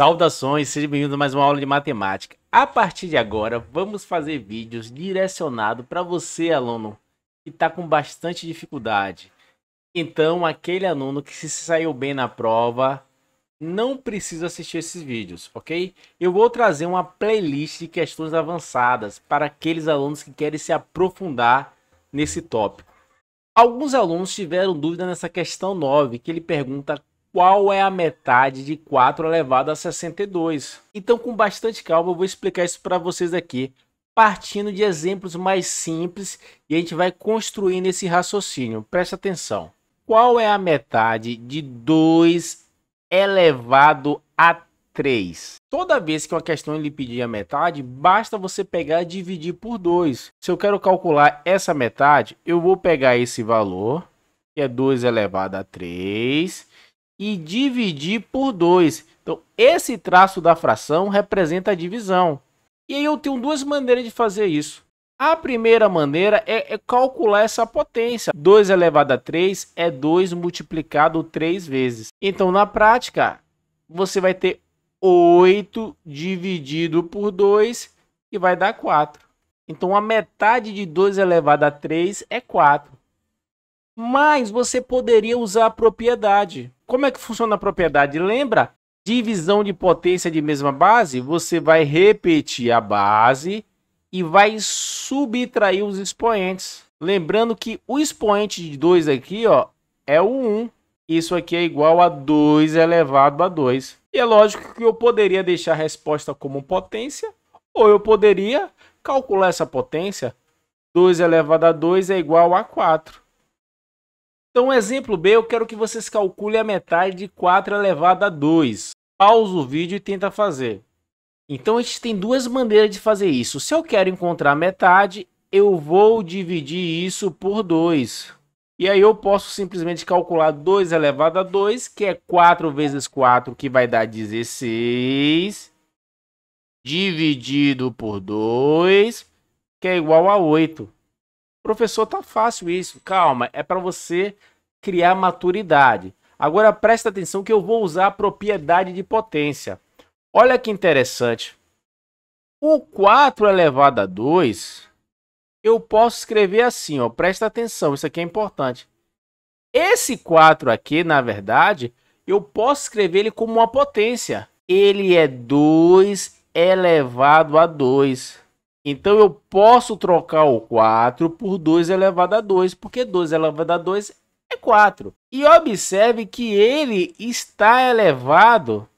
Saudações, seja bem-vindo a mais uma aula de matemática. A partir de agora, vamos fazer vídeos direcionados para você, aluno, que está com bastante dificuldade. Então, aquele aluno que se saiu bem na prova, não precisa assistir esses vídeos, ok? Eu vou trazer uma playlist de questões avançadas para aqueles alunos que querem se aprofundar nesse tópico. Alguns alunos tiveram dúvida nessa questão 9, que ele pergunta qual é a metade de 4 elevado a 62. Então, com bastante calma, eu vou explicar isso para vocês aqui, partindo de exemplos mais simples, e a gente vai construindo esse raciocínio. Presta atenção. Qual é a metade de 2 elevado a 3? Toda vez que uma questão lhe pedir a metade, basta você pegar e dividir por 2. Se eu quero calcular essa metade, eu vou pegar esse valor, que é 2 elevado a 3, e dividir por 2. Então, esse traço da fração representa a divisão. E aí eu tenho duas maneiras de fazer isso. A primeira maneira é calcular essa potência. 2 elevado a 3 é 2 multiplicado 3 vezes. Então, na prática, você vai ter 8 dividido por 2, que vai dar 4. Então, a metade de 2 elevado a 3 é 4. Mas você poderia usar a propriedade. Como é que funciona a propriedade? Lembra? Divisão de potência de mesma base, você vai repetir a base e vai subtrair os expoentes. Lembrando que o expoente de 2 aqui, ó, é o 1. Isso aqui é igual a 2 elevado a 2. E é lógico que eu poderia deixar a resposta como potência, ou eu poderia calcular essa potência. 2 elevado a 2 é igual a 4. Então, exemplo B, eu quero que vocês calculem a metade de 4 elevado a 2. Pausa o vídeo e tenta fazer. Então, a gente tem duas maneiras de fazer isso. Se eu quero encontrar a metade, eu vou dividir isso por 2. E aí eu posso simplesmente calcular 2 elevado a 2, que é 4 vezes 4, que vai dar 16, dividido por 2, que é igual a 8. Professor, tá fácil isso. Calma, é para você criar maturidade. Agora presta atenção que eu vou usar a propriedade de potência. Olha que interessante. O 4 elevado a 2, eu posso escrever assim, ó. Presta atenção, isso aqui é importante. Esse 4 aqui, na verdade, eu posso escrever ele como uma potência. Ele é 2 elevado a 2. Então, eu posso trocar o 4 por 2 elevado a 2, porque 2 elevado a 2 é 4. E observe que ele está elevado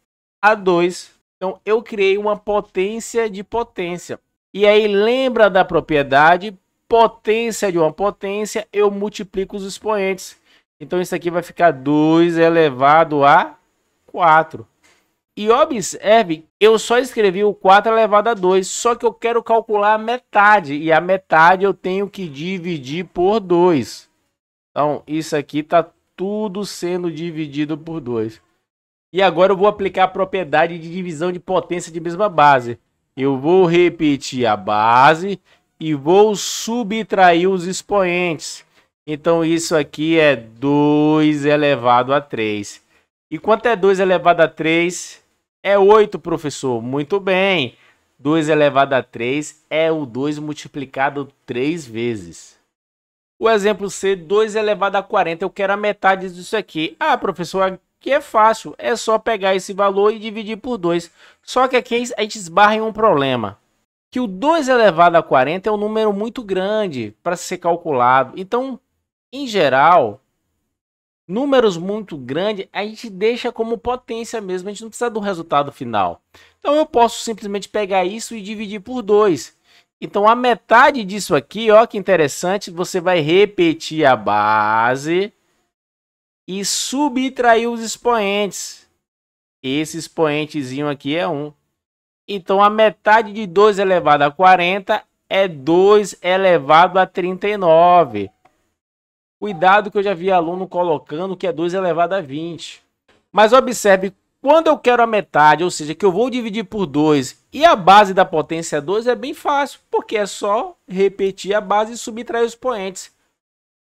a 2. Então, eu criei uma potência de potência. E aí, lembra da propriedade? Potência de uma potência, eu multiplico os expoentes. Então, isso aqui vai ficar 2 elevado a 4. E observe, eu só escrevi o 4 elevado a 2, só que eu quero calcular a metade, e a metade eu tenho que dividir por 2. Então, isso aqui está tudo sendo dividido por 2. E agora eu vou aplicar a propriedade de divisão de potência de mesma base. Eu vou repetir a base e vou subtrair os expoentes. Então, isso aqui é 2 elevado a 3. E quanto é 2 elevado a 3? É 8, professor. Muito bem. 2 elevado a 3 é o 2 multiplicado 3 vezes. O exemplo C, 2 elevado a 40. Eu quero a metade disso aqui. Ah, professor, aqui é fácil. É só pegar esse valor e dividir por 2. Só que aqui a gente esbarra em um problema. Que o 2 elevado a 40 é um número muito grande para ser calculado. Então, em geral, números muito grandes, a gente deixa como potência mesmo, a gente não precisa do resultado final. Então, eu posso simplesmente pegar isso e dividir por 2. Então, a metade disso aqui, ó, que interessante, você vai repetir a base e subtrair os expoentes. Esse expoentezinho aqui é 1. Então, a metade de 2 elevado a 40 é 2 elevado a 39. Cuidado que eu já vi aluno colocando que é 2 elevado a 20. Mas observe, quando eu quero a metade, ou seja, que eu vou dividir por 2 e a base da potência é 2, é bem fácil, porque é só repetir a base e subtrair os expoentes.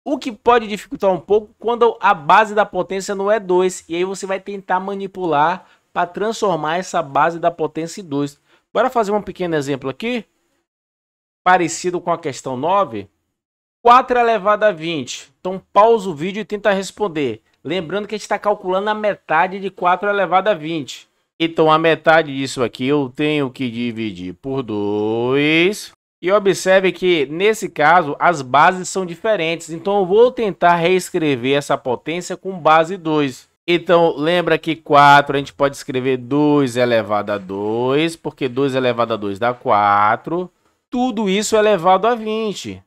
O que pode dificultar um pouco quando a base da potência não é 2, e aí você vai tentar manipular para transformar essa base da potência em 2. Bora fazer um pequeno exemplo aqui, parecido com a questão 9. 4 elevado a 20. Então pausa o vídeo e tenta responder. Lembrando que a gente está calculando a metade de 4 elevado a 20. Então a metade disso aqui eu tenho que dividir por 2. E observe que nesse caso as bases são diferentes. Então eu vou tentar reescrever essa potência com base 2. Então lembra que 4 a gente pode escrever 2 elevado a 2. Porque 2 elevado a 2 dá 4. Tudo isso elevado a 20.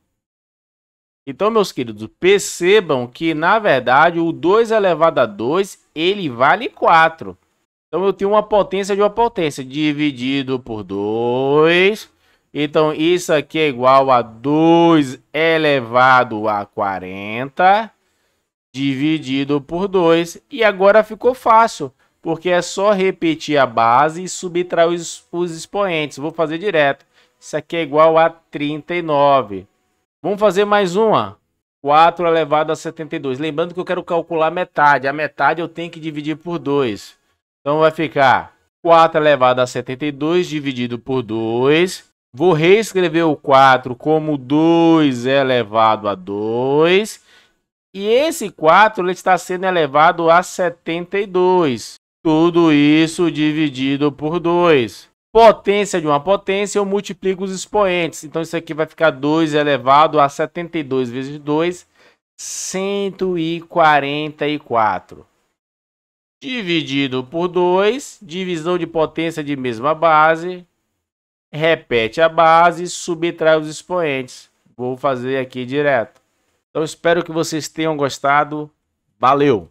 Então, meus queridos, percebam que, na verdade, o 2 elevado a 2, ele vale 4. Então, eu tenho uma potência de uma potência dividido por 2. Então, isso aqui é igual a 2 elevado a 40, dividido por 2. E agora ficou fácil, porque é só repetir a base e subtrair os expoentes. Vou fazer direto. Isso aqui é igual a 39. Vamos fazer mais uma. 4 elevado a 72. Lembrando que eu quero calcular a metade. A metade eu tenho que dividir por 2. Então vai ficar 4 elevado a 72 dividido por 2. Vou reescrever o 4 como 2 elevado a 2. E esse 4 ele está sendo elevado a 72. Tudo isso dividido por 2. Potência de uma potência, eu multiplico os expoentes. Então, isso aqui vai ficar 2 elevado a 72 vezes 2, 144. Dividido por 2, divisão de potência de mesma base. Repete a base e subtrai os expoentes. Vou fazer aqui direto. Então, espero que vocês tenham gostado. Valeu!